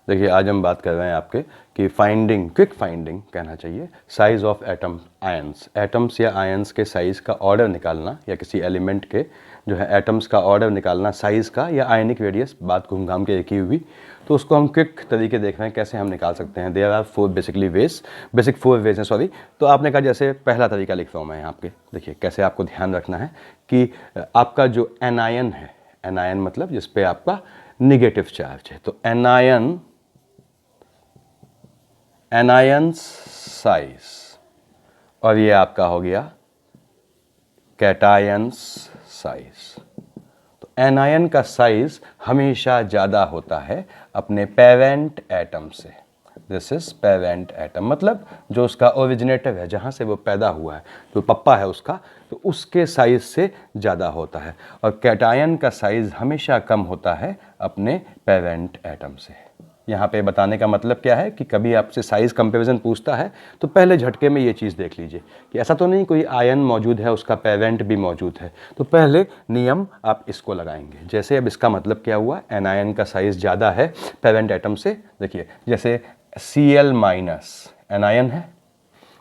देखिए आज हम बात कर रहे हैं आपके कि फाइंडिंग, क्विक फाइंडिंग कहना चाहिए, size of atom ions, atoms या आयंस के साइज़ का ऑर्डर निकालना, या किसी एलिमेंट के जो है एटम्स का ऑर्डर निकालना साइज़ का, या आयनिक रेडियस, बात घूम घाम के एक ही हुई। तो उसको हम क्विक तरीके देख रहे हैं कैसे हम निकाल सकते हैं। There are four basically ways, basic four ways हैं सॉरी। तो आपने कहा जैसे पहला तरीका लिख रहा हूँ मैं यहाँ आपके, देखिए कैसे आपको ध्यान रखना है कि आपका जो एनायन है, एनायन मतलब जिस पे आपका निगेटिव चार्ज है, तो एनायंस साइज, और ये आपका हो गया कैटायंस साइज। तो एनायन का साइज हमेशा ज़्यादा होता है अपने पेरेंट एटम से। दिस इज पेरेंट एटम, मतलब जो उसका ओरिजिनेटर है, जहाँ से वो पैदा हुआ है, जो पप्पा है उसका, तो उसके साइज से ज़्यादा होता है। और कैटायन का साइज हमेशा कम होता है अपने पेरेंट एटम से। यहाँ पे बताने का मतलब क्या है कि कभी आपसे साइज कंपैरिजन पूछता है तो पहले झटके में ये चीज़ देख लीजिए कि ऐसा तो नहीं कोई आयन मौजूद है उसका पेरेंट भी मौजूद है। तो पहले नियम आप इसको लगाएंगे। जैसे अब इसका मतलब क्या हुआ, एनायन का साइज ज़्यादा है पेरेंट एटम से। देखिए जैसे Cl माइनस एनायन है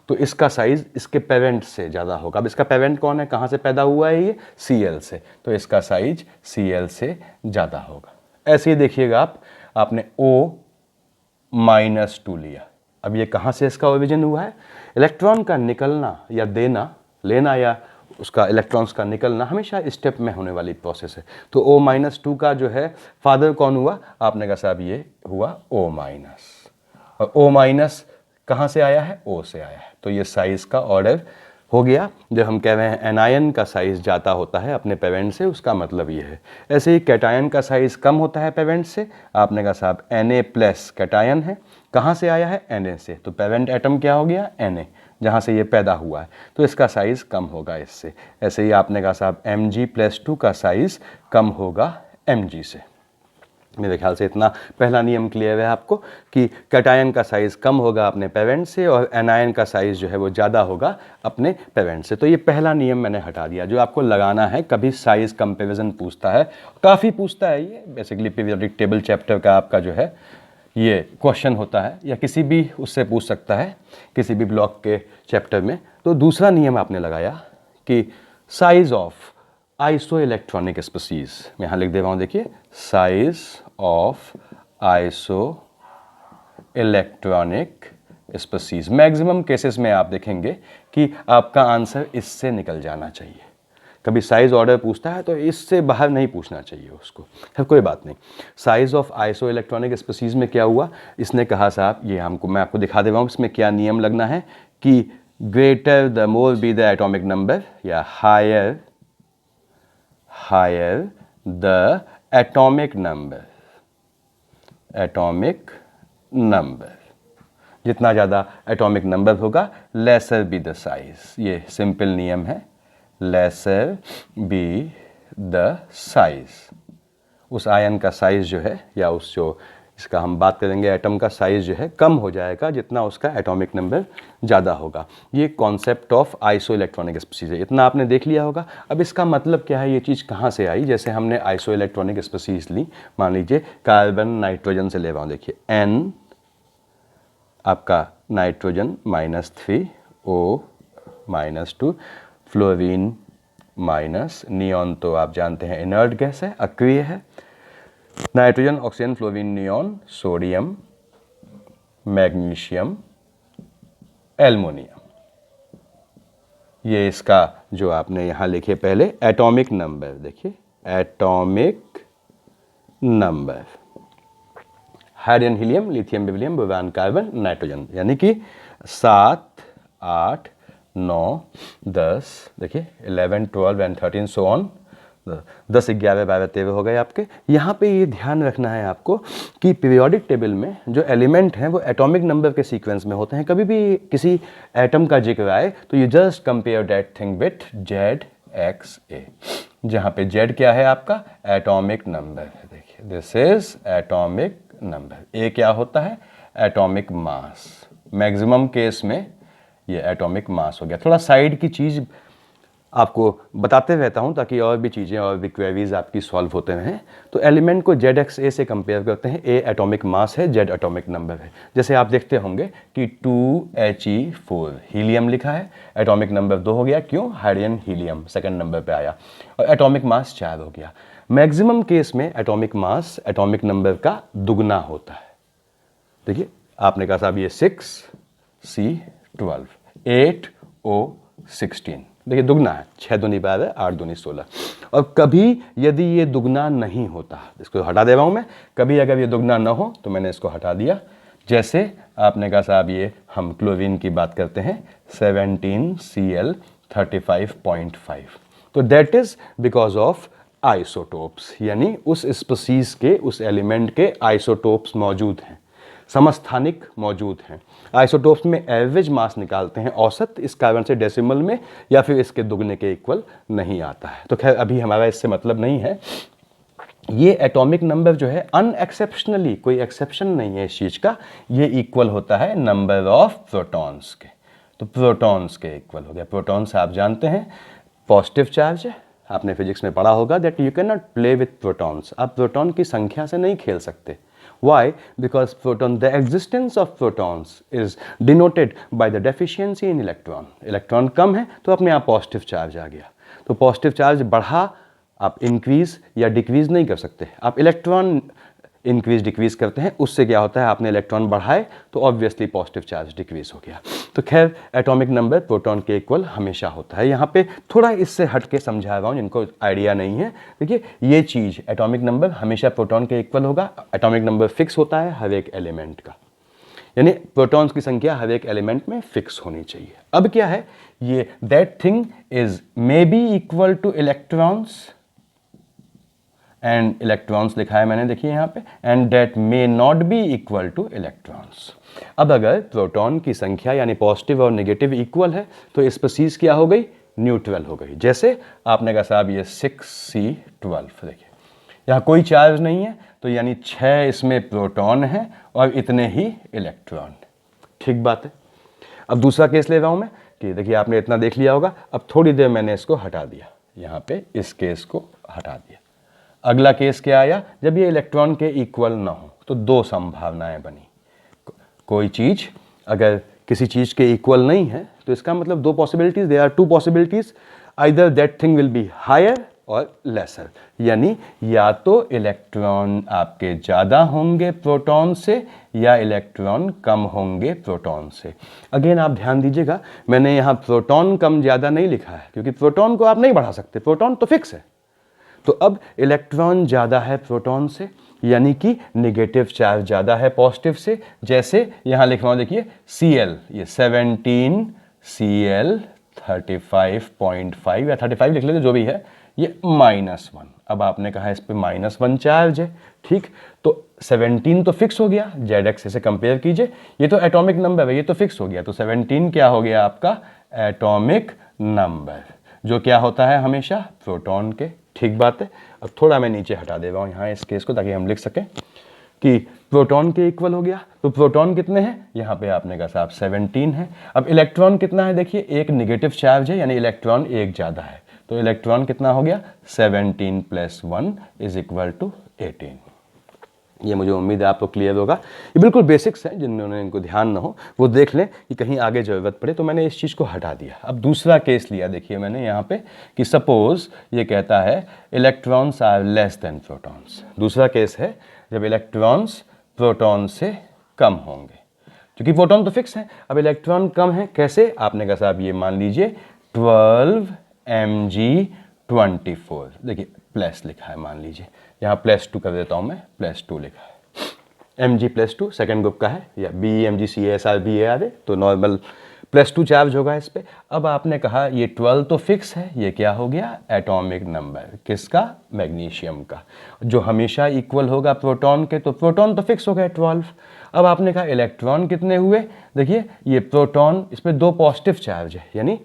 तो इसका साइज इसके पेरेंट से ज़्यादा होगा। अब इसका पेरेंट कौन है, कहाँ से पैदा हुआ है, ये Cl से, तो इसका साइज Cl से ज़्यादा होगा। ऐसे ही देखिएगा आप, आपने O-2 लिया। अब ये कहाँ से इसका ओरिजिन हुआ है, इलेक्ट्रॉन का निकलना या देना, लेना या उसका इलेक्ट्रॉन्स का निकलना हमेशा स्टेप में होने वाली प्रोसेस है। तो O-2 का जो है फादर कौन हुआ, आपने कहा साहब ये हुआ O-, और O- कहाँ से आया है, O से आया है। तो ये साइज का ऑर्डर हो गया। जब हम कह रहे हैं एनायन का साइज ज़्यादा होता है अपने पेरेंट से, उसका मतलब ये है। ऐसे ही कैटायन का साइज कम होता है पेरेंट से। आपने कहा साहब Na+ कैटायन है, कहाँ से आया है, Na से, तो पेरेंट एटम क्या हो गया, Na, जहाँ से ये पैदा हुआ है, तो इसका साइज़ कम होगा इससे। ऐसे ही आपने कहा साहब Mg+2 का साइज़ कम होगा Mg से। मेरे ख्याल से इतना पहला नियम क्लियर है आपको कि कैटायन का साइज़ कम होगा अपने पेरेंट से और एनायन का साइज़ जो है वो ज़्यादा होगा अपने पेरेंट से। तो ये पहला नियम मैंने हटा दिया जो आपको लगाना है कभी साइज़ कंपैरिजन पूछता है, काफ़ी पूछता है ये। बेसिकली पीरियोडिक टेबल चैप्टर का आपका जो है ये क्वेश्चन होता है, या किसी भी उससे पूछ सकता है किसी भी ब्लॉक के चैप्टर में। तो दूसरा नियम आपने लगाया कि size of iso electronic species, मैं यहाँ लिख दे रहा हूँ, देखिए size of iso electronic species. Maximum cases में आप देखेंगे कि आपका आंसर इससे निकल जाना चाहिए। कभी साइज ऑर्डर पूछता है तो इससे बाहर नहीं पूछना चाहिए उसको, खैर कोई बात नहीं। Size of iso electronic species में क्या हुआ, इसने कहा साहब, ये हमको मैं आपको दिखा दे रहा हूँ इसमें क्या नियम लगना है कि greater the more be the atomic number, या हायर the atomic number, जितना ज़्यादा एटॉमिक नंबर होगा लेसर बी द साइज। ये सिंपल नियम है, लेसर बी द साइज। उस आयन का साइज जो है, या उस जो इसका हम बात करेंगे एटम का साइज जो है, कम हो जाएगा जितना उसका एटॉमिक नंबर ज़्यादा होगा। ये concept of iso electronic species है, इतना आपने देख लिया होगा। अब इसका मतलब क्या है, ये चीज़ कहाँ से आई। जैसे हमने आइसो इलेक्ट्रॉनिक स्पीसीज ली, मान लीजिए कार्बन नाइट्रोजन से ले रहा हूँ, देखिए N आपका nitrogen -3 O-2, fluorine minus, neon तो आप जानते हैं इनर्ट गैस है, अक्रिय है, nitrogen, oxygen, fluorine, neon, sodium, magnesium, aluminium. ये इसका जो आपने यहाँ लिखे पहले एटॉमिक नंबर, देखिए atomic number, hydrogen, helium, lithium, beryllium, boron, carbon, nitrogen, यानी कि 7, 8, 9, 10, देखिए 11, 12 एंड 13 सो ऑन, 10, 11, 12, 13 हो गए आपके। यहाँ पे ये ध्यान रखना है आपको कि पीरियोडिक टेबल में जो एलिमेंट हैं वो एटॉमिक नंबर के सीक्वेंस में होते हैं। कभी भी किसी एटम का जिक्र आए तो you just compare that thing with ZXA, जहाँ पे Z क्या है आपका एटॉमिक नंबर है। देखिए this is atomic number. A क्या होता है, एटॉमिक मास। मैक्सिमम केस में ये एटॉमिक मास हो गया। थोड़ा साइड की चीज़ आपको बताते रहता हूँ ताकि और भी चीज़ें और भी क्वेरीज आपकी सॉल्व होते रहें। तो एलिमेंट को ZXA से कंपेयर करते हैं। A एटॉमिक मास है, Z एटॉमिक नंबर है। जैसे आप देखते होंगे कि 2He4 हीलियम लिखा है, एटॉमिक नंबर 2 हो गया, क्यों? हाइड्रोजन हीलियम सेकंड नंबर पे आया, और एटॉमिक मास 4 हो गया। मैक्सिमम केस में एटॉमिक मास एटॉमिक नंबर का दुगना होता है। देखिए आपने कहा साहब ये 6C12 8O16, देखिए दुगना है, 6 दूनी 12 8 दूनी 16। और कभी यदि ये दुगना नहीं होता, इसको हटा दे रहा हूं मैं, कभी अगर ये दुगना ना हो तो मैंने इसको हटा दिया। जैसे आपने कहा साहब ये हम क्लोरीन की बात करते हैं 17Cl35.5, तो that is because of isotopes, यानी उस स्पीसीज के, उस एलिमेंट के आइसोटोप्स मौजूद हैं, समस्थानिक मौजूद हैं। आइसोटोप्स में एवरेज मास निकालते हैं, औसत, इस कारण से डेसिमल में या फिर इसके दुगने के इक्वल नहीं आता है। तो खैर अभी हमारा इससे मतलब नहीं है। ये एटॉमिक नंबर जो है अनएक्सेप्शनली, कोई एक्सेप्शन नहीं है इस चीज का, ये इक्वल होता है नंबर ऑफ प्रोटॉन्स के। तो प्रोटॉन्स के इक्वल हो गया। प्रोटॉन्स आप जानते हैं पॉजिटिव चार्ज है, आपने फिजिक्स में पढ़ा होगा that you can not play with protons. आप प्रोटॉन की संख्या से नहीं खेल सकते। Why? Because the existence of protons is denoted by the deficiency in electron. Electron कम है तो अपने आप पॉजिटिव चार्ज आ गया। तो पॉजिटिव चार्ज बढ़ा, आप इंक्रीज या डिक्रीज नहीं कर सकते। आप इलेक्ट्रॉन इंक्रीज डिक्रीज करते हैं, उससे क्या होता है, आपने इलेक्ट्रॉन बढ़ाए तो ऑब्वियसली पॉजिटिव चार्ज डिक्रीज हो गया। तो खैर एटॉमिक नंबर प्रोटॉन के इक्वल हमेशा होता है। यहाँ पे थोड़ा इससे हट के समझा रहा हूँ जिनको आइडिया नहीं है। देखिए ये चीज़ एटॉमिक नंबर हमेशा प्रोटॉन के इक्वल होगा। एटॉमिक नंबर फिक्स होता है हर एक एलिमेंट का, यानी प्रोटॉन्स की संख्या हर एक एलिमेंट में फिक्स होनी चाहिए। अब क्या है, ये that thing is may be equal two electrons and electrons लिखा है मैंने, देखिए यहाँ पे, and that may not be equal two electrons. अब अगर प्रोटॉन की संख्या यानी पॉजिटिव और नेगेटिव इक्वल है तो स्पीसीज क्या हो गई, न्यूट्रल हो गई। जैसे आपने कहा साहब ये 6C12, देखिए यहाँ कोई चार्ज नहीं है तो यानी 6 इसमें प्रोटॉन है और इतने ही इलेक्ट्रॉन। ठीक बात है। अब दूसरा केस ले रहा हूँ मैं कि देखिए आपने इतना देख लिया होगा। अब थोड़ी देर मैंने इसको हटा दिया, यहाँ पे इस केस को हटा दिया। अगला केस क्या आया, जब ये इलेक्ट्रॉन के इक्वल ना हो तो दो संभावनाएं बनी। कोई चीज अगर किसी चीज के इक्वल नहीं है तो इसका मतलब दो possibilities, there are two possibilities, either that thing will be higher और लेसर, यानी या तो इलेक्ट्रॉन आपके ज़्यादा होंगे प्रोटॉन से या इलेक्ट्रॉन कम होंगे प्रोटॉन से। अगेन आप ध्यान दीजिएगा, मैंने यहाँ प्रोटॉन कम ज़्यादा नहीं लिखा है क्योंकि प्रोटॉन को आप नहीं बढ़ा सकते, प्रोटॉन तो फिक्स है। तो अब इलेक्ट्रॉन ज़्यादा है प्रोटॉन से, यानी कि नेगेटिव चार्ज ज़्यादा है पॉजिटिव से। जैसे यहाँ लिख रहा हूँ, देखिए Cl, ये 17Cl35.5 या 35 लिख लेते, जो भी है, ये -1। अब आपने कहा इस पे -1 चार्ज है, ठीक, तो 17 तो फिक्स हो गया, ZX से कंपेयर कीजिए, ये तो एटॉमिक नंबर है, ये तो फिक्स हो गया। तो 17 क्या हो गया आपका एटॉमिक नंबर, जो क्या होता है हमेशा प्रोटॉन के। ठीक बात है। अब थोड़ा मैं नीचे हटा दे रहा हूँ यहाँ इस केस को ताकि हम लिख सकें कि प्रोटॉन के इक्वल हो गया। तो प्रोटॉन कितने हैं, यहाँ पे आपने कहा साहब 17 है। अब इलेक्ट्रॉन कितना है, देखिए एक नेगेटिव चार्ज है यानी इलेक्ट्रॉन एक ज़्यादा है, तो इलेक्ट्रॉन कितना हो गया, 17 + 1 = 18। ये मुझे उम्मीद है आपको क्लियर होगा। ये बिल्कुल बेसिक्स हैं, जिन्होंने इनको ध्यान ना हो वो देख लें कि कहीं आगे ज़रूरत पड़े। तो मैंने इस चीज़ को हटा दिया। अब दूसरा केस लिया, देखिए मैंने यहाँ पे कि सपोज ये कहता है electrons are less than protons. दूसरा केस है जब इलेक्ट्रॉन्स प्रोटॉन से कम होंगे, क्योंकि प्रोटॉन तो फिक्स है। अब इलेक्ट्रॉन कम है, कैसे, आपने कहा साहब ये मान लीजिए 12 Mg24, देखिए प्लस लिखा है, मान लीजिए यहाँ +2 कर देता हूँ मैं, +2 लिखा है, Mg+2 सेकेंड ग्रुप का है, या BeMgCsRBr, तो नॉर्मल +2 चार्ज होगा इस पे। अब आपने कहा ये 12 तो फिक्स है, ये क्या हो गया एटॉमिक नंबर, किसका, मैग्नीशियम का, जो हमेशा इक्वल होगा प्रोटॉन के। तो प्रोटॉन तो फिक्स हो गया 12। अब आपने कहा इलेक्ट्रॉन कितने हुए, देखिए ये प्रोटॉन, इसमें दो पॉजिटिव चार्ज है, यानी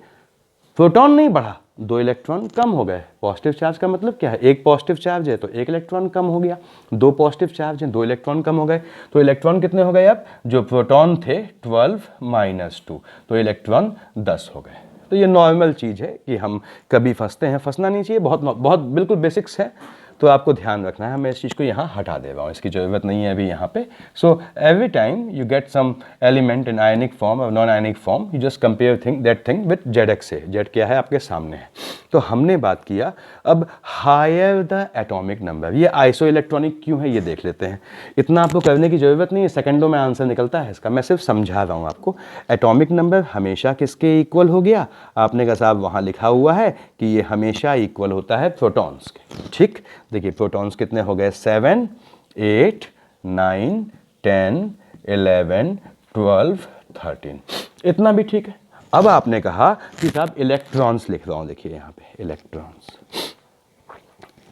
प्रोटॉन नहीं बढ़ा, दो इलेक्ट्रॉन कम हो गए। पॉजिटिव चार्ज का मतलब क्या है, एक पॉजिटिव चार्ज है तो एक इलेक्ट्रॉन कम हो गया, दो पॉजिटिव चार्ज हैं, दो इलेक्ट्रॉन कम हो गए। तो इलेक्ट्रॉन कितने हो गए, अब जो प्रोटॉन थे 12 - 2, तो इलेक्ट्रॉन 10 हो गए। तो ये नॉर्मल चीज़ है कि हम कभी फंसते हैं, फंसना नहीं चाहिए, बहुत बहुत बिल्कुल बेसिक्स है, तो आपको ध्यान रखना है। मैं इस चीज़ को यहाँ हटा दे रहा हूँ, इसकी ज़रूरत नहीं है अभी यहाँ पे। So every time you get some element in ionic form और non ionic form, you just compare that thing with Z X से। जेड क्या है आपके सामने है। तो हमने बात किया, अब हायर द एटॉमिक नंबर, ये आइसो इलेक्ट्रॉनिक क्यों है ये देख लेते हैं। इतना आपको करने की ज़रूरत नहीं है, सेकंडों में आंसर निकलता है इसका, मैं सिर्फ समझा रहा हूँ आपको। एटॉमिक नंबर हमेशा किसके इक्वल हो गया, आपने कहा साहब वहाँ लिखा हुआ है कि ये हमेशा इक्वल होता है प्रोटॉन्स के। ठीक, देखिए प्रोटॉन्स कितने हो गए, 7 8 9 10 11 12 13, इतना भी ठीक है। अब आपने कहा कि साहब इलेक्ट्रॉन्स लिख रहा हूं, देखिए यहाँ पे इलेक्ट्रॉन्स,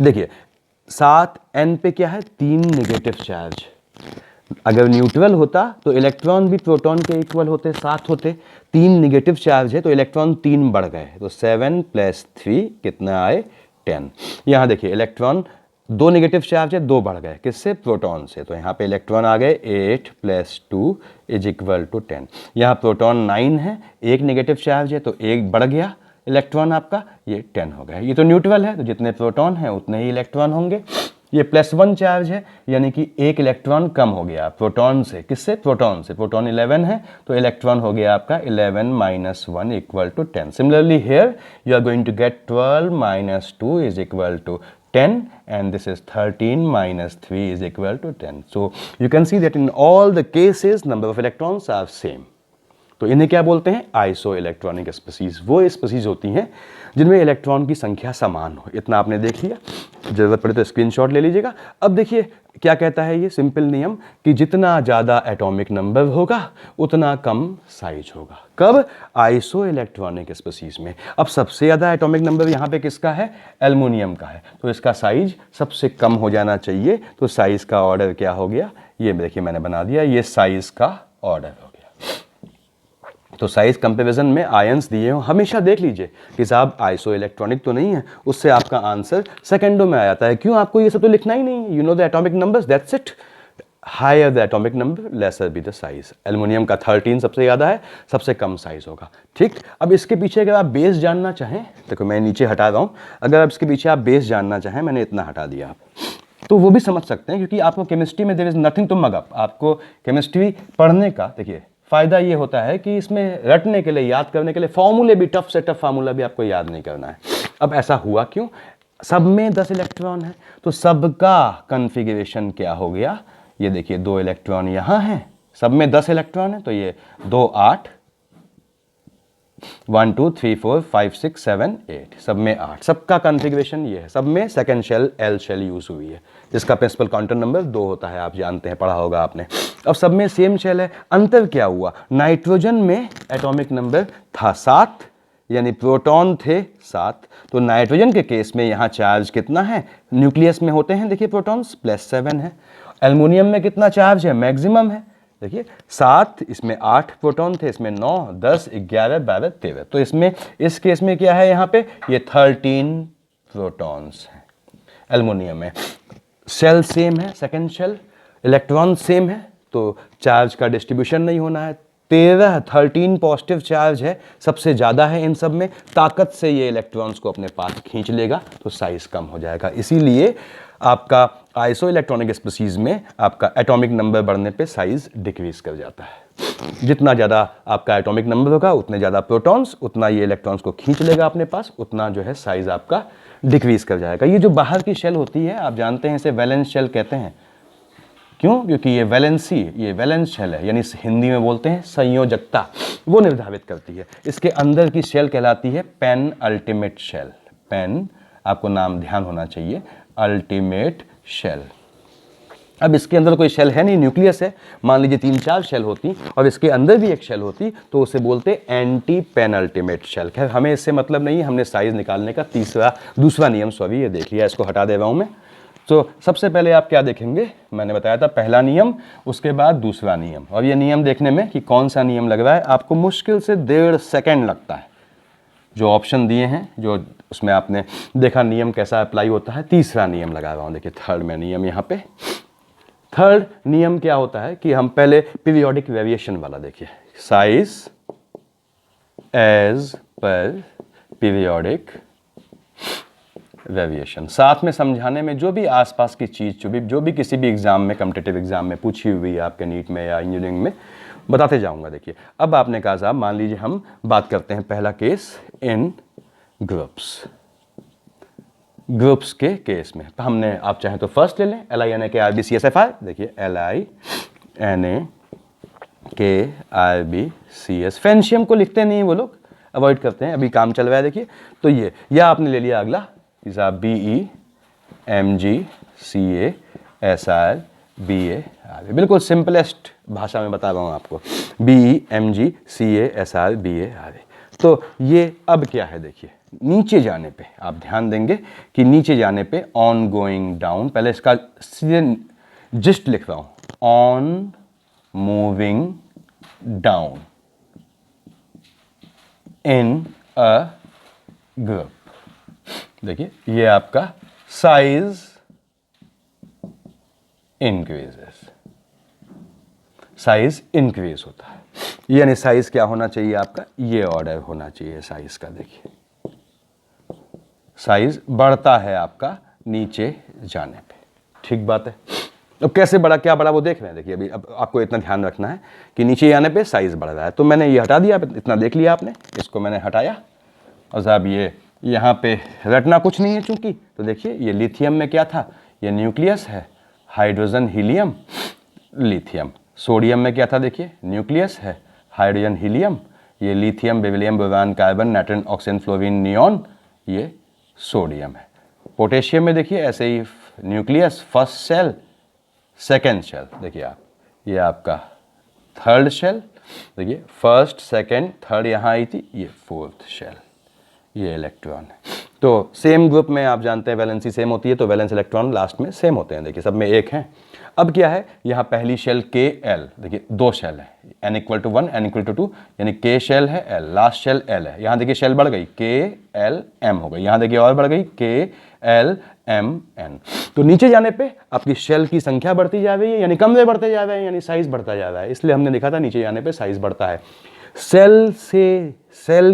देखिए 7 n पे क्या है, 3 नेगेटिव चार्ज। अगर न्यूट्रल होता तो इलेक्ट्रॉन भी प्रोटॉन के इक्वल होते, 7 होते। 3 नेगेटिव चार्ज है तो इलेक्ट्रॉन 3 बढ़ गए, तो 7 + 3 कितना आए, 10। यहाँ देखिए इलेक्ट्रॉन 2 नेगेटिव चार्ज है, 2 बढ़ गए, किससे, प्रोटॉन से, तो यहाँ पे इलेक्ट्रॉन आ गए 8 + 2 = 10। यहाँ प्रोटॉन 9 है, 1 नेगेटिव चार्ज है तो 1 बढ़ गया इलेक्ट्रॉन आपका, ये 10 हो गया। ये तो न्यूट्रल है तो जितने प्रोटॉन हैं उतने ही इलेक्ट्रॉन होंगे। ये +1 चार्ज है यानी कि 1 इलेक्ट्रॉन कम हो गया प्रोटॉन से, किससे, प्रोटॉन से। प्रोटॉन 11 है तो इलेक्ट्रॉन हो गया आपका 11 - 1 = 10। Similarly here you are going to get 12 - 2 = 10 and this is 13 - 3 = 10. So you can see that in all the cases number of electrons are same. तो इन्हें क्या बोलते हैं, आइसो इलेक्ट्रॉनिक स्पीसीज। वो स्पीसीज होती हैं जिनमें इलेक्ट्रॉन की संख्या समान हो। इतना आपने देख लिया, जरूरत पड़े तो स्क्रीनशॉट ले लीजिएगा। अब देखिए क्या कहता है ये सिंपल नियम कि जितना ज़्यादा एटॉमिक नंबर होगा उतना कम साइज होगा। कब, आइसो इलेक्ट्रॉनिक स्पीसीज में। अब सबसे ज़्यादा एटॉमिक नंबर यहाँ पे किसका है, एल्युमिनियम का है, तो इसका साइज सबसे कम हो जाना चाहिए। तो साइज का ऑर्डर क्या हो गया, ये देखिए मैंने बना दिया, ये साइज का ऑर्डर हो गया। तो साइज कंपैरिजन में आयंस दिए हो, हमेशा देख लीजिए कि साहब आइसो इलेक्ट्रॉनिक तो नहीं है, उससे आपका आंसर सेकंडों में आ जाता है। क्यों, आपको ये सब तो लिखना ही नहीं है, you know the atomic numbers, that's it. Higher the atomic number lesser be the size. Aluminium का 13 सबसे ज़्यादा है, सबसे कम साइज होगा। ठीक, अब इसके पीछे अगर आप बेस जानना चाहें, देखो मैं नीचे हटा रहा हूँ, अगर आप इसके पीछे आप बेस जानना चाहें, मैंने इतना हटा दिया, तो वो भी समझ सकते हैं, क्योंकि आपको केमिस्ट्री में there is nothing to mug up. आपको केमिस्ट्री पढ़ने का देखिए फ़ायदा ये होता है कि इसमें रटने के लिए, याद करने के लिए फॉर्मूले भी, टफ से टफ फार्मूला भी आपको याद नहीं करना है। अब ऐसा हुआ क्यों, सब में 10 इलेक्ट्रॉन है तो सबका कन्फिग्रेशन क्या हो गया, ये देखिए 2 इलेक्ट्रॉन यहाँ हैं, सब में 10 इलेक्ट्रॉन है तो ये 2 8 1 2 3 4 5 6 7 8, सब में 8, सबका कॉन्फ़िगरेशन ये है। सब में second shell L shell use हुई है, जिसका प्रिंसिपल क्वांटम नंबर 2 होता है, आप जानते हैं, पढ़ा होगा आपने। अब सब में सेम शेल है, अंतर क्या हुआ, नाइट्रोजन में एटॉमिक नंबर था 7, यानी प्रोटॉन थे 7, तो नाइट्रोजन के केस में यहाँ चार्ज कितना है, न्यूक्लियस में होते हैं देखिए प्रोटॉन्स, +7 है। एल्युमिनियम में कितना चार्ज है, मैक्सिमम है, देखिए 7, इसमें 8 प्रोटॉन थे, इसमें 9 10 11 12 13, तो इसमें इस केस में क्या है, यहाँ पे ये 13 प्रोटॉन्स हैं एल्युमिनियम में। शेल सेम है, सेकंड शेल, इलेक्ट्रॉन सेम है, तो चार्ज का डिस्ट्रीब्यूशन नहीं होना है। 13 पॉजिटिव चार्ज है, सबसे ज़्यादा है इन सब में, ताकत से ये इलेक्ट्रॉन्स को अपने पास खींच लेगा, तो साइज कम हो जाएगा। इसीलिए आपका आइसो इलेक्ट्रॉनिक स्पीसीज में आपका एटॉमिक नंबर बढ़ने पे साइज डिक्रीज कर जाता है। जितना ज़्यादा आपका एटॉमिक नंबर होगा उतने ज़्यादा प्रोटॉन्स, उतना ये इलेक्ट्रॉन्स को खींच लेगा अपने पास, उतना जो है साइज आपका डिक्रीज कर जाएगा। ये जो बाहर की शेल होती है, आप जानते हैं इसे वैलेंस शेल कहते हैं। क्यों, क्योंकि ये वैलेंसी, ये वैलेंस शेल है, यानी हिंदी में बोलते हैं संयोजकता, वो निर्धारित करती है। इसके अंदर की शेल कहलाती है पेन अल्टीमेट शेल। पेन, आपको नाम ध्यान होना चाहिए, अल्टीमेट शेल। अब इसके अंदर कोई शेल है नहीं, न्यूक्लियस है, मान लीजिए 3-4 शेल होती और इसके अंदर भी एक शेल होती, तो उसे बोलते एंटी पेनल्टीमेट शेल। खैर हमें इससे मतलब नहीं है, हमने साइज निकालने का दूसरा नियम ये देख लिया, इसको हटा दे रहा हूँ मैं। तो सबसे पहले आप क्या देखेंगे, मैंने बताया था पहला नियम, उसके बाद दूसरा नियम, और ये नियम देखने में कि कौन सा नियम लग रहा है आपको मुश्किल से 1.5 सेकेंड लगता है। जो ऑप्शन दिए हैं, जो उसमें आपने देखा नियम कैसा अप्लाई होता है। तीसरा नियम लगा रहा हूँ, देखिए थर्ड में नियम, यहाँ पे थर्ड नियम क्या होता है कि हम पहले पीरियोडिक वेरिएशन वाला देखिए, साइज एज पर पीरियोडिक वेरिएशन। साथ में समझाने में जो भी आसपास की चीज़ जो भी किसी भी एग्जाम में, कॉम्पिटिटिव एग्जाम में पूछी हुई है आपके नीट में या इंजीनियरिंग में, बताते जाऊंगा। देखिए अब आपने कहा साहब मान लीजिए हम बात करते हैं पहला केस इन ग्रुप्स के केस में। तो हमने, आप चाहें तो फर्स्ट ले लें, LINAKRBCSFI। देखिए LINAKRBCS, फेंशियम को लिखते नहीं वो लोग, अवॉइड करते हैं, अभी काम चल रहा है। देखिए तो ये, या आपने ले लिया अगला BEMGCASRBA, बिल्कुल सिंपलेस्ट भाषा में बता रहा हूँ आपको, BEMGCASRBA। तो ये अब क्या है, देखिए नीचे जाने पे आप ध्यान देंगे कि नीचे जाने पे ऑन गोइंग डाउन, पहले इसका सीधे जिस्ट लिख रहा हूँ, on moving down in a group. देखिए ये आपका साइज इंक्रीज होता है, यानी साइज क्या होना चाहिए आपका, ये ऑर्डर होना चाहिए साइज का। देखिए साइज बढ़ता है आपका नीचे जाने पे, ठीक बात है। अब कैसे बढ़ा, क्या बढ़ा वो देख रहे हैं। देखिए अभी अब आपको इतना ध्यान रखना है कि नीचे जाने पे साइज बढ़ रहा है। तो मैंने ये हटा दिया, इतना देख लिया आपने, इसको मैंने हटाया। और साहब ये यहाँ पे रटना कुछ नहीं है चूंकि, तो देखिए ये लिथियम में क्या था, ये न्यूक्लियस है, हाइड्रोजन हीलियम लिथियम। सोडियम में क्या था, देखिए न्यूक्लियस है, हाइड्रोजन हीलियम, ये lithium beryllium boron carbon nitrogen oxygen fluorine neon, ये सोडियम है। पोटेशियम में देखिए ऐसे ही nucleus, first shell, second shell. देखिए आप, ये आपका थर्ड शेल, देखिए फर्स्ट सेकेंड थर्ड यहाँ आई थी, ये फोर्थ शेल, ये इलेक्ट्रॉन है। तो सेम ग्रुप में आप जानते हैं वैलेंसी सेम होती है, तो वैलेंस इलेक्ट्रॉन लास्ट में सेम होते हैं। देखिए सब में एक हैं। अब क्या है, यहाँ पहली शेल KL, देखिए दो शेल है, n = 1 n = 2, यानी K शेल है, L लास्ट शेल L है। यहाँ देखिए शेल बढ़ गई, KLM हो गई, यहाँ देखिए और बढ़ गई KLMN। तो नीचे जाने पे आपकी शेल की संख्या बढ़ती जा रही है, यानी कमरे बढ़ते जा रहे हैं, यानी साइज बढ़ता जा रहा है। इसलिए हमने लिखा था नीचे जाने पे साइज बढ़ता है। सेल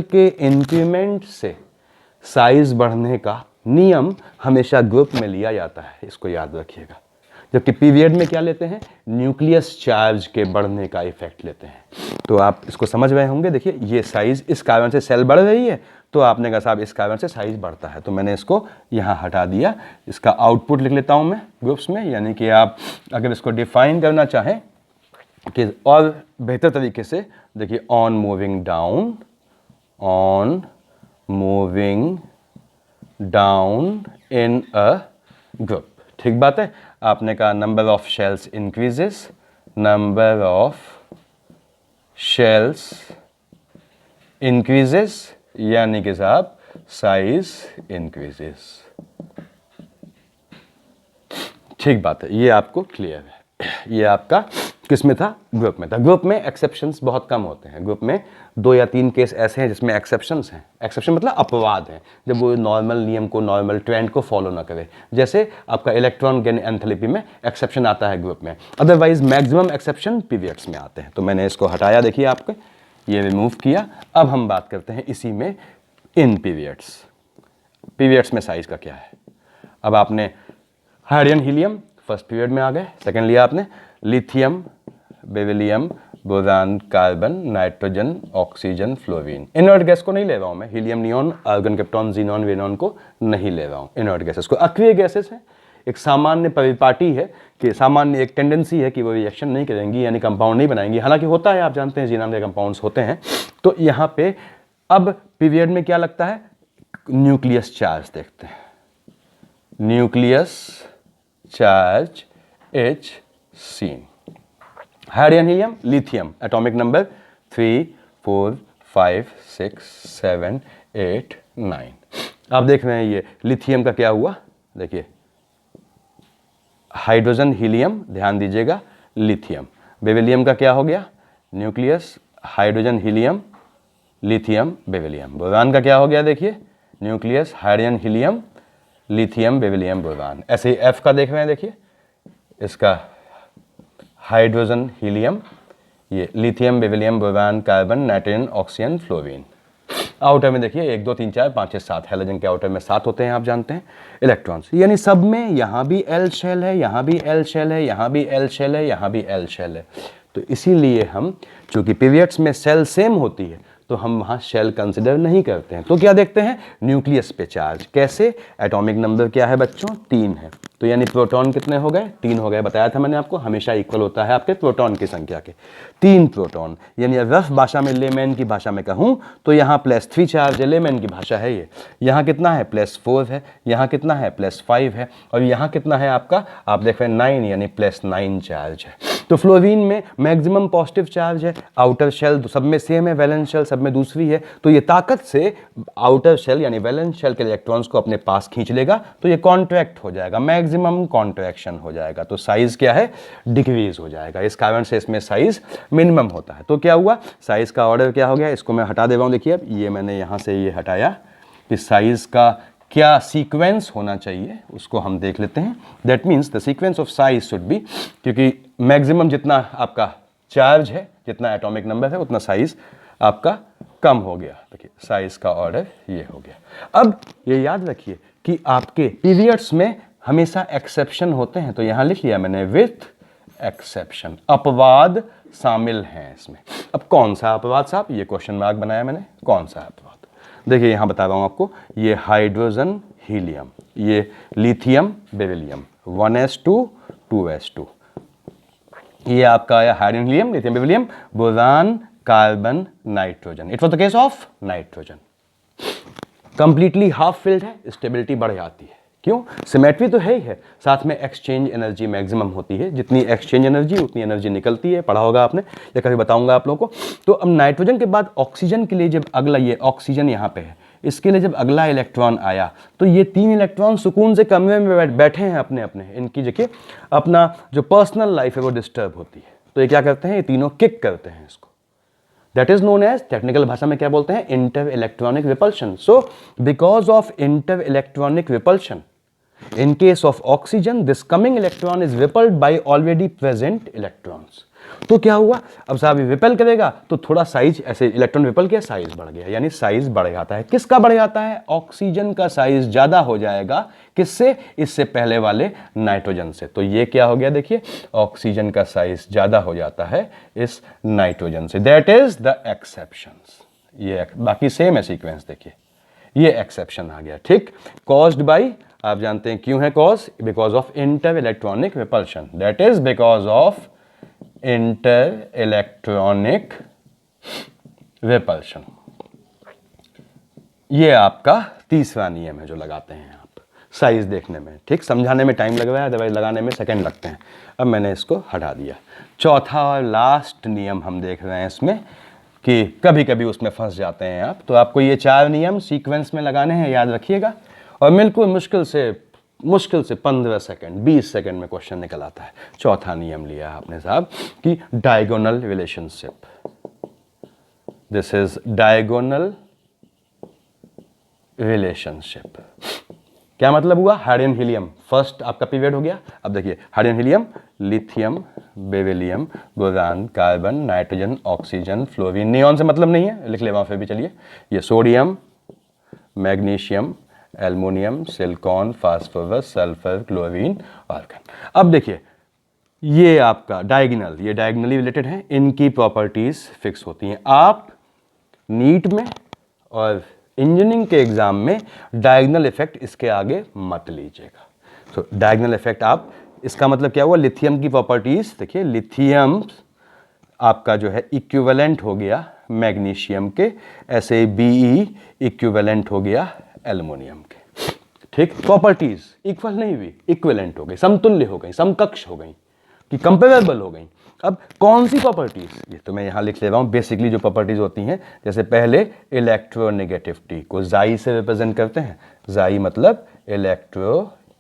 के इंक्रीमेंट से साइज बढ़ने का नियम हमेशा ग्रुप में लिया जाता है, इसको याद रखिएगा। जबकि पीरियड में क्या लेते हैं, न्यूक्लियस चार्ज के बढ़ने का इफेक्ट लेते हैं। तो आप इसको समझ रहे होंगे। देखिए ये साइज, इस कारण से सेल बढ़ रही है, तो आपने कहा साहब इस कारण से साइज बढ़ता है, तो मैंने इसको यहाँ हटा दिया। इसका आउटपुट लिख लेता हूँ मैं ग्रुप्स में, यानी कि आप अगर इसको डिफाइन करना चाहें कि और बेहतर तरीके से, देखिए on moving down in a group, ठीक बात है। आपने कहा नंबर ऑफ शेल्स इंक्रीजेस, यानी कि साहब साइज इंक्रीजेस, ठीक बात है। ये आपको क्लियर है। ये आपका किस में था, ग्रुप में था। ग्रुप में एक्सेप्शंस बहुत कम होते हैं। ग्रुप में 2 या 3 केस ऐसे हैं जिसमें एक्सेप्शंस हैं। एक्सेप्शन मतलब अपवाद हैं, जब वो नॉर्मल नियम को, नॉर्मल ट्रेंड को फॉलो ना करे। जैसे आपका इलेक्ट्रॉन गेन एंथैल्पी में एक्सेप्शन आता है ग्रुप में, अदरवाइज मैक्सिमम एक्सेप्शन पीरियड्स में आते हैं। तो मैंने इसको हटाया, देखिए आपको ये रिमूव किया। अब हम बात करते हैं इसी में इन पीरियड्स में साइज का क्या है। अब आपने हाइड्रोजन हीलियम फर्स्ट पीरियड में आ गए, सेकेंड लिया आपने lithium beryllium boron carbon nitrogen oxygen fluorine. Inert gas को नहीं ले रहा हूं मैं, helium neon argon krypton xenon वेनॉन को नहीं ले रहा हूं। इनर्ट गैसेस को, अक्रिय गैसेस हैं, एक सामान्य परिपाटी है कि सामान्य एक टेंडेंसी है कि वो रिएक्शन नहीं करेंगी, यानी कंपाउंड नहीं बनाएंगी। हालांकि होता है, आप जानते हैं जीनॉन के कंपाउंड्स होते हैं। तो यहाँ पे अब पीरियड में क्या लगता है, न्यूक्लियस चार्ज देखते हैं। Nucleus charge Hc, hydrogen helium lithium, atomic number 3 4 5 6 7 8 9। आप देख रहे हैं ये लिथियम का क्या हुआ, देखिए हाइड्रोजन हीलियम, ध्यान दीजिएगा, लिथियम। बेरिलियम का क्या हो गया, nucleus hydrogen helium lithium beryllium. Boron का क्या हो गया, देखिए nucleus hydrogen helium lithium beryllium boron. ऐसे ही F का देख रहे हैं, देखिए इसका हाइड्रोजन हीलियम, ये lithium beryllium boron carbon nitrogen oxygen fluorine. Outer में देखिए 1 2 3 4 5 6 7, हैलोजन के आउटर में 7 होते हैं, आप जानते हैं इलेक्ट्रॉन्स, यानी सब में यहाँ भी एल शेल है, यहाँ भी एल शेल है, यहाँ भी एल शेल है, यहाँ भी एल शेल है। तो इसीलिए हम, चूंकि पीरियड्स में सेल सेम होती है, तो हम वहाँ शेल कंसिडर नहीं करते हैं। तो क्या देखते हैं, न्यूक्लियस पे चार्ज। कैसे, एटॉमिक नंबर क्या है बच्चों, 3 है, तो यानी प्रोटॉन कितने हो गए, 3 हो गए। बताया था मैंने आपको, हमेशा इक्वल होता है आपके प्रोटॉन की संख्या के, 3 प्रोटॉन। यानी रफ भाषा में, लेमैन की भाषा में कहूँ तो यहाँ +3 चार्ज है, लेमैन की भाषा है ये। यहाँ कितना है, +4 है, यहाँ कितना है, +5 है, और यहाँ कितना है आपका, आप देख रहे हैं 9, यानी +9 चार्ज है। तो फ्लोरीन में मैक्सिमम पॉजिटिव चार्ज है, आउटर शेल सब में सेम है, वैलेंस शेल सब में दूसरी है, तो ये ताकत से आउटर शेल यानी वैलेंस शेल के इलेक्ट्रॉन्स को अपने पास खींच लेगा, तो ये कॉन्ट्रैक्ट हो जाएगा, मैक्सिमम कॉन्ट्रैक्शन हो जाएगा, तो साइज क्या है, डिक्रीज हो जाएगा। इस कारण से इसमें साइज मिनिमम होता है। तो क्या हुआ, साइज का ऑर्डर क्या हो गया, इसको मैं हटा दे रहा हूं। देखिए अब ये मैंने यहां से ये हटाया, कि साइज का क्या सीक्वेंस होना चाहिए उसको हम देख लेते हैं। That means the sequence of size should be, क्योंकि मैक्सिमम जितना आपका चार्ज है, जितना एटॉमिक नंबर है, उतना साइज आपका कम हो गया। देखिए साइज का ऑर्डर ये हो गया। अब ये याद रखिए कि आपके पीरियड्स में हमेशा एक्सेप्शन होते हैं, तो यहां लिख लिया मैंने विथ एक्सेप्शन, अपवाद शामिल हैं इसमें। अब कौन सा अपवाद साहब, ये क्वेश्चन मार्क बनाया मैंने, कौन सा अपवाद, देखिए यहां बता रहा हूं आपको, ये हाइड्रोजन हीलियम, ये लिथियम बेरिलियम, 1s2 2s2, ये आपका आया hydrogen helium lithium beryllium boron carbon nitrogen. It was the case of nitrogen, completely half filled है, स्टेबिलिटी बढ़ जाती है। क्यों, सिमेट्री तो है ही है, साथ में एक्सचेंज एनर्जी मैक्सिमम होती है, जितनी एक्सचेंज एनर्जी उतनी एनर्जी निकलती है, पढ़ा होगा आपने या कभी बताऊंगा आप लोगों को। तो अब नाइट्रोजन के बाद ऑक्सीजन के लिए जब अगला, ये ऑक्सीजन यहाँ पे है, इसके लिए जब अगला इलेक्ट्रॉन आया, तो ये 3 इलेक्ट्रॉन सुकून से कमरे में बैठे हैं अपने अपने, इनकी देखिए अपना जो पर्सनल लाइफ है वो डिस्टर्ब होती है, तो ये क्या करते हैं, ये तीनों किक करते हैं इसको। That is known as, technical भाषा में क्या बोलते हैं, inter electronic repulsion. So because of inter electronic repulsion, in case of oxygen this coming electron is repelled by already present electrons। तो क्या हुआ, अब साहब ये रिपेल करेगा तो थोड़ा साइज, ऐसे इलेक्ट्रॉन रिपेल किया, साइज बढ़ गया, यानी साइज बढ़ जाता है। किसका बढ़ जाता है, ऑक्सीजन का साइज ज्यादा हो जाएगा, किससे, इससे पहले वाले नाइट्रोजन से। तो ये क्या हो गया, देखिए ऑक्सीजन का साइज ज्यादा हो जाता है इस नाइट्रोजन से, दैट इज द एक्सेप्शंस। ये बाकी सेम है सीक्वेंस, देखिए ये एक्सेप्शन आ गया, ठीक। कॉज्ड बाई, आप जानते हैं क्यों है cause, because of inter electronic repulsion, that is because of inter electronic repulsion. ये आपका तीसरा नियम है जो लगाते हैं आप साइज देखने में, ठीक। समझाने में टाइम लग रहा है, दवाई लगाने में सेकंड लगते हैं। अब मैंने इसको हटा दिया। चौथा और लास्ट नियम हम देख रहे हैं इसमें, कि कभी कभी उसमें फंस जाते हैं आप, तो आपको ये 4 नियम सीक्वेंस में लगाने हैं, याद रखिएगा। और बिल्कुल मुश्किल से 15 सेकंड 20 सेकंड में क्वेश्चन निकल आता है। चौथा नियम लिया आपने साहब कि diagonal relationship, this is diagonal relationship. क्या मतलब हुआ, हाइड्रोजन हीलियम फर्स्ट आपका पीरियड हो गया। अब देखिए hydrogen helium, lithium beryllium boron carbon nitrogen oxygen fluorine, neon से मतलब नहीं है, लिख ले वहां फिर भी, चलिए। ये sodium magnesium aluminium silicon phosphorus sulphur chlorine argon. अब देखिए ये आपका डायगोनल, ये डायगोनली रिलेटेड है, इनकी प्रॉपर्टीज फिक्स होती हैं। आप नीट में और इंजीनियरिंग के एग्जाम में डायगोनल इफेक्ट इसके आगे मत लीजिएगा। तो डायगोनल इफेक्ट आप, इसका मतलब क्या हुआ, लिथियम की प्रॉपर्टीज देखिए, लिथियम आपका जो है इक्विवेलेंट हो गया मैग्नीशियम के, ऐसे Be इक्विवेलेंट हो गया एल्युमिनियम के, ठीक। प्रॉपर्टीज इक्वल नहीं हुई, इक्विवेलेंट हो गई, समतुल्य हो गई, समकक्ष हो गई, कि कंपेरेबल हो गई। अब कौन सी प्रॉपर्टीज, ये तो मैं यहां लिख ले रहा हूं। बेसिकली जो प्रॉपर्टीज होती हैं, जैसे पहले इलेक्ट्रोनेगेटिविटी को जाई से रिप्रेजेंट करते हैं, जाई मतलब इलेक्ट्रोनेगेटिविटी,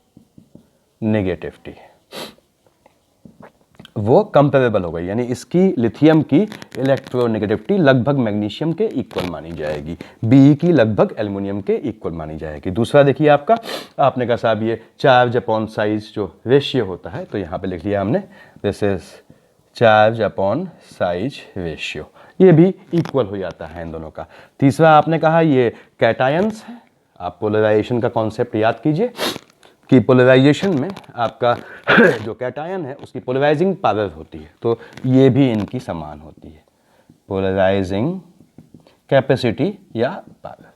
वो कंपेरेबल हो गई, यानी इसकी लिथियम की इलेक्ट्रोनेगेटिविटी लगभग मैग्नीशियम के इक्वल मानी जाएगी, Be की लगभग एल्युमिनियम के इक्वल मानी जाएगी। दूसरा देखिए आपका, आपने कहा साहब ये चार्ज अपॉन साइज जो रेशियो होता है, तो यहां पे लिख लिया हमने, this is charge upon size ratio. ये भी इक्वल हो जाता है इन दोनों का। तीसरा आपने कहा ये कैटायंस है। आप पोलराइजेशन का कॉन्सेप्ट याद कीजिए कि पोलराइजेशन में आपका जो कैटायन है उसकी पोलराइजिंग पावर होती है, तो ये भी इनकी समान होती है, पोलराइजिंग कैपेसिटी या पावर,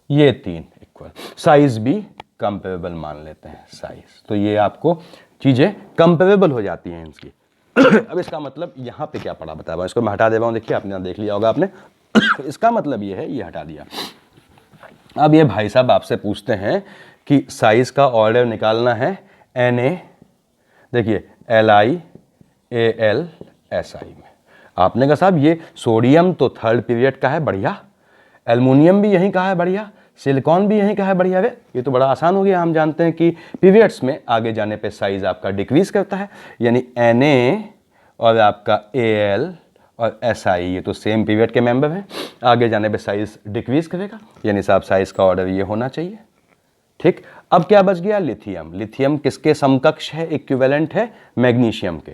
ये तीन इक्वल। साइज भी कंपेरेबल मान लेते हैं साइज, तो ये आपको चीज़ें कंपेरेबल हो जाती हैं इसकी। अब इसका मतलब यहाँ पे क्या पड़ा बता रहा हूँ, इसको मैं हटा दे रहा हूँ, देखिए आपने देख लिया होगा आपने। इसका मतलब ये है, ये हटा दिया। अब ये भाई साहब आपसे पूछते हैं कि साइज का ऑर्डर निकालना है Na, देखिए LiAlSi में। आपने कहा साहब ये सोडियम तो थर्ड पीरियड का है, बढ़िया, एल्युमिनियम भी यहीं का है, बढ़िया, सिलिकॉन भी यहीं का है, बढ़िया। वे ये तो बड़ा आसान हो गया। हम जानते हैं कि पीरियड्स में आगे जाने पे साइज आपका डिक्रीज करता है, यानी Na और आपका Al और Si ये तो सेम पीरियड के मेंबर हैं, आगे जाने पे साइज डिक्रीज करेगा, यानी साहब साइज का ऑर्डर ये होना चाहिए। ठीक, अब क्या बच गया, लिथियम। लिथियम किसके समकक्ष है, इक्विवेलेंट है मैग्नीशियम के,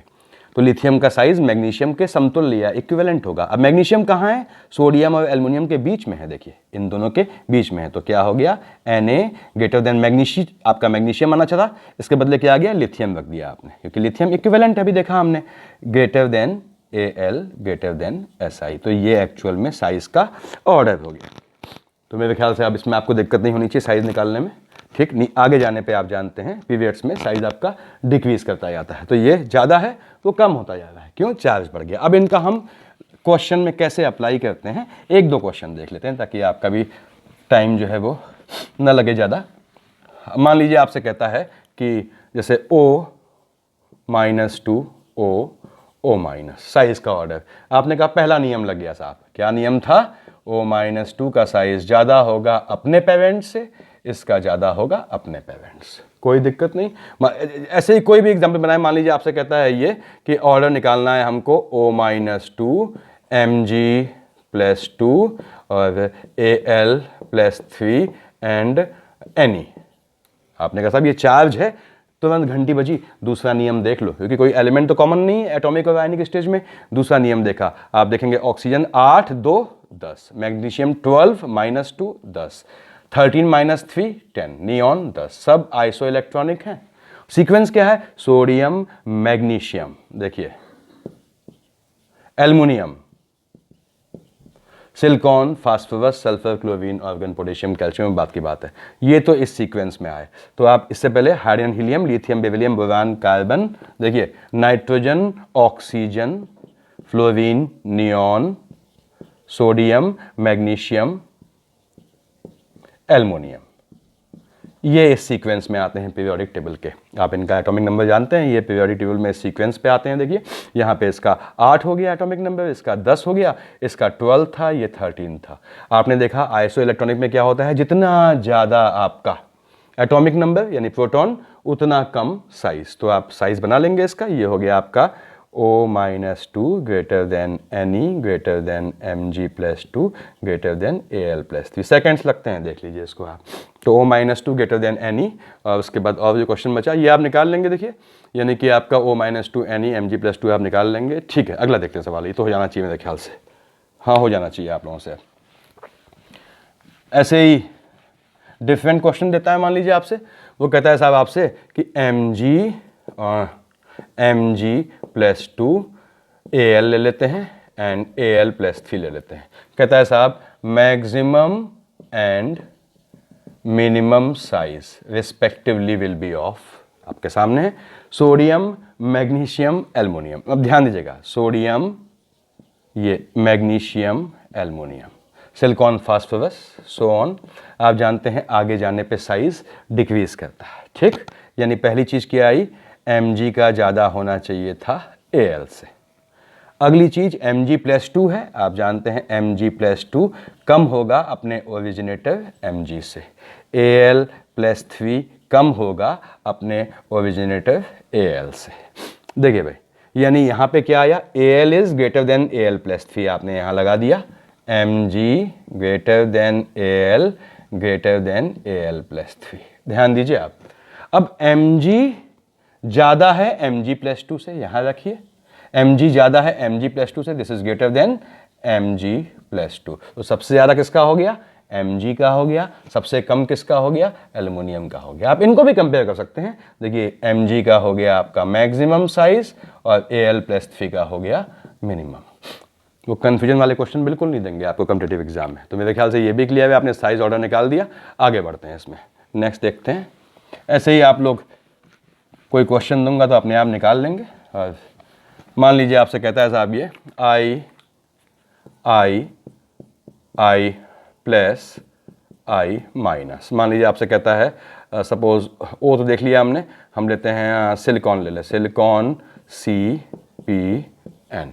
तो लिथियम का साइज मैग्नीशियम के समतुल्य या इक्विवेलेंट होगा। अब मैग्नीशियम कहाँ है, सोडियम और एल्युमिनियम के बीच में है, देखिए इन दोनों के बीच में है, तो क्या हो गया Na ग्रेटर देन मैग्नीशियम, आपका मैग्नीशियम आना चाहा, इसके बदले क्या आ गया, लिथियम रख दिया आपने, क्योंकि लिथियम इक्विवेलेंट है, अभी देखा हमने, greater than Al greater than Si, तो ये एक्चुअल में साइज का ऑर्डर हो गया। तो मेरे ख्याल से अब इसमें आपको दिक्कत नहीं होनी चाहिए साइज निकालने में। ठीक, नहीं आगे जाने पे आप जानते हैं पीरियड्स में साइज आपका डिक्रीज करता जाता है, तो ये ज़्यादा है तो कम होता जा रहा है, क्यों, चार्ज बढ़ गया। अब इनका हम क्वेश्चन में कैसे अप्लाई करते हैं, एक दो क्वेश्चन देख लेते हैं ताकि आपका भी टाइम जो है वो न लगे ज़्यादा। मान लीजिए आपसे कहता है कि जैसे O-2 O- साइज का ऑर्डर, आपने कहा पहला नियम लग गया साहब, क्या नियम था, O-2 का साइज ज़्यादा होगा अपने पेरेंट्स से, इसका ज़्यादा होगा अपने पेरेंट्स से, कोई दिक्कत नहीं। ऐसे ही कोई भी एग्जाम्पल बनाए, मान लीजिए आपसे कहता है ये कि ऑर्डर निकालना है हमको O-2 Mg+2 और Al+3 एंड Ne। आपने कहा साहब ये चार्ज है, तुरंत घंटी बजी, दूसरा नियम देख लो, क्योंकि कोई एलिमेंट तो कॉमन नहीं है एटॉमिक और आयनिक स्टेज में। दूसरा नियम देखा, आप देखेंगे ऑक्सीजन 8 2 10, मैग्नीशियम 12 -2 10, 13 -3 10, नियॉन 10, सब आइसो इलेक्ट्रॉनिक हैं। सीक्वेंस क्या है, सोडियम मैग्नीशियम, देखिए aluminium, silicon, phosphorus, sulphur, chlorine, argon, potassium, calcium, बात की बात है। ये तो इस सीक्वेंस में आए, तो आप इससे पहले hydrogen, helium, lithium, beryllium, boron, carbon, देखिए nitrogen, oxygen, fluorine, neon, sodium, magnesium, aluminium, ये इस सीक्वेंस में आते हैं पीरियोडिक टेबल के। आप इनका एटॉमिक नंबर जानते हैं, ये पीरियोडिक टेबल में इस सीक्वेंस पे आते हैं। देखिए यहाँ पे इसका 8 हो गया एटॉमिक नंबर, इसका 10 हो गया, इसका 12 था, ये 13 था। आपने देखा आइसो इलेक्ट्रॉनिक में क्या होता है, जितना ज़्यादा आपका एटॉमिक नंबर यानी प्रोटॉन उतना कम साइज, तो आप साइज बना लेंगे इसका। ये हो गया आपका O-2 greater than Ne greater than Mg+2 greater than Al+3, seconds लगते हैं, देख लीजिए इसको आप। तो O-2 ग्रेटर देन Ne, और उसके बाद और जो क्वेश्चन बचा ये आप निकाल लेंगे, देखिए यानी कि आपका O-2 Ne Mg+2 आप निकाल लेंगे। ठीक है, अगला देखते हैं सवाल, ये तो हो जाना चाहिए मेरे ख्याल से, हाँ हो जाना चाहिए आप लोगों से। ऐसे ही डिफरेंट क्वेश्चन देता है, मान लीजिए आपसे, वो कहता है साहब आपसे कि Mg+2 Al ले लेते हैं एंड Al+3 ले लेते हैं। कहता है साहब maximum and minimum size respectively will be of, आपके सामने है, सोडियम, मैग्नीशियम, एल्युमिनियम। अब ध्यान दीजिएगा, सोडियम, ये magnesium, aluminium, silicon, phosphorus, so on. आप जानते हैं आगे जाने पे साइज डिक्रीज करता है। ठीक, यानी पहली चीज क्या आई, Mg का ज़्यादा होना चाहिए था Al से। अगली चीज Mg+2 है, आप जानते हैं Mg+2 कम होगा अपने ओरिजिनेटर Mg से, Al+3 कम होगा अपने ओरिजिनेटर Al से। देखिए भाई, यानी यहाँ पे क्या आया, Al is greater than Al+3, आपने यहाँ लगा दिया Mg greater than Al greater than Al+3। ध्यान दीजिए आप, अब Mg ज़्यादा है Mg+2 से, यहाँ रखिए, Mg ज़्यादा है Mg+2 से, this is greater than Mg plus 2। तो सबसे ज़्यादा किसका हो गया? Mg का हो गया। सबसे कम किसका हो गया? एल्युमिनियम का हो गया। आप इनको भी कंपेयर कर सकते हैं। देखिए Mg का हो गया आपका मैक्सिमम साइज और Al+3 का हो गया मिनिमम। वो कन्फ्यूजन वाले क्वेश्चन बिल्कुल नहीं देंगे आपको कॉम्पिटिटिव एग्जाम में। तो मेरे ख्याल से ये भी क्लियर है, आपने साइज ऑर्डर निकाल दिया। आगे बढ़ते हैं इसमें, नेक्स्ट देखते हैं। ऐसे ही आप लोग कोई क्वेश्चन दूंगा तो अपने आप निकाल लेंगे। और मान लीजिए आपसे कहता है साहब ये I प्लस I माइनस, मान लीजिए आपसे कहता है सपोज ओ तो देख लिया हमने, हम लेते हैं सिलिकॉन ले लें, सिलिकॉन CpN।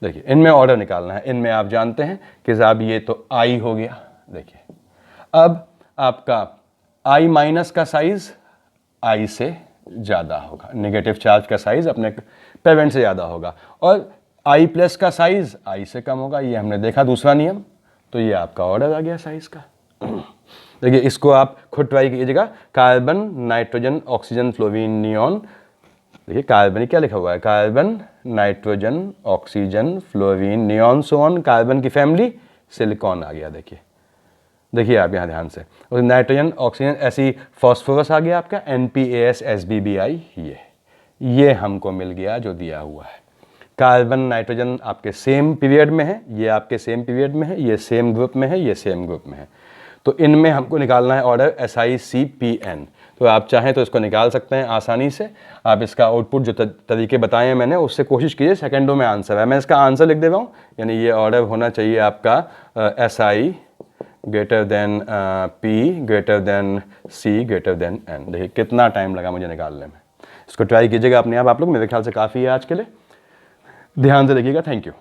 देखिए इनमें ऑर्डर निकालना है। इनमें आप जानते हैं कि साहब ये तो I हो गया। देखिए अब आपका I माइनस का साइज I से ज़्यादा होगा, नेगेटिव चार्ज का साइज अपने पेरेंट से ज़्यादा होगा, और I प्लस का साइज I से कम होगा। ये हमने देखा दूसरा नियम। तो ये आपका ऑर्डर आ गया साइज का। देखिए इसको आप खुद ट्राई कीजिएगा। Carbon, nitrogen, oxygen, fluorine, neon. देखिए कार्बन क्या लिखा हुआ है? Carbon, nitrogen, oxygen, fluorine, neon, so on. Carbon की फैमिली सिलिकॉन आ गया। देखिए आप यहाँ ध्यान से, और नाइट्रोजन, ऑक्सीजन, ऐसी फॉस्फोरस आ गया आपका NPAS SBBI। ये हमको मिल गया जो दिया हुआ है। कार्बन, नाइट्रोजन आपके सेम पीरियड में है, ये आपके सेम पीरियड में है, ये सेम ग्रुप में है, ये सेम ग्रुप में है। तो इनमें हमको निकालना है ऑर्डर SiCpN। तो आप चाहें तो इसको निकाल सकते हैं आसानी से। आप इसका आउटपुट जो तरीके बताए हैं मैंने, उससे कोशिश कीजिए, सेकंडों में आंसर है। मैं इसका आंसर लिख दे रहा हूँ, यानी ये ऑर्डर होना चाहिए आपका Si greater than P greater than C greater than N। देखिए कितना टाइम लगा मुझे निकालने में। इसको ट्राई कीजिएगा अपने आप लोग। मेरे ख्याल से काफ़ी है आज के लिए। ध्यान से देखिएगा। Thank you.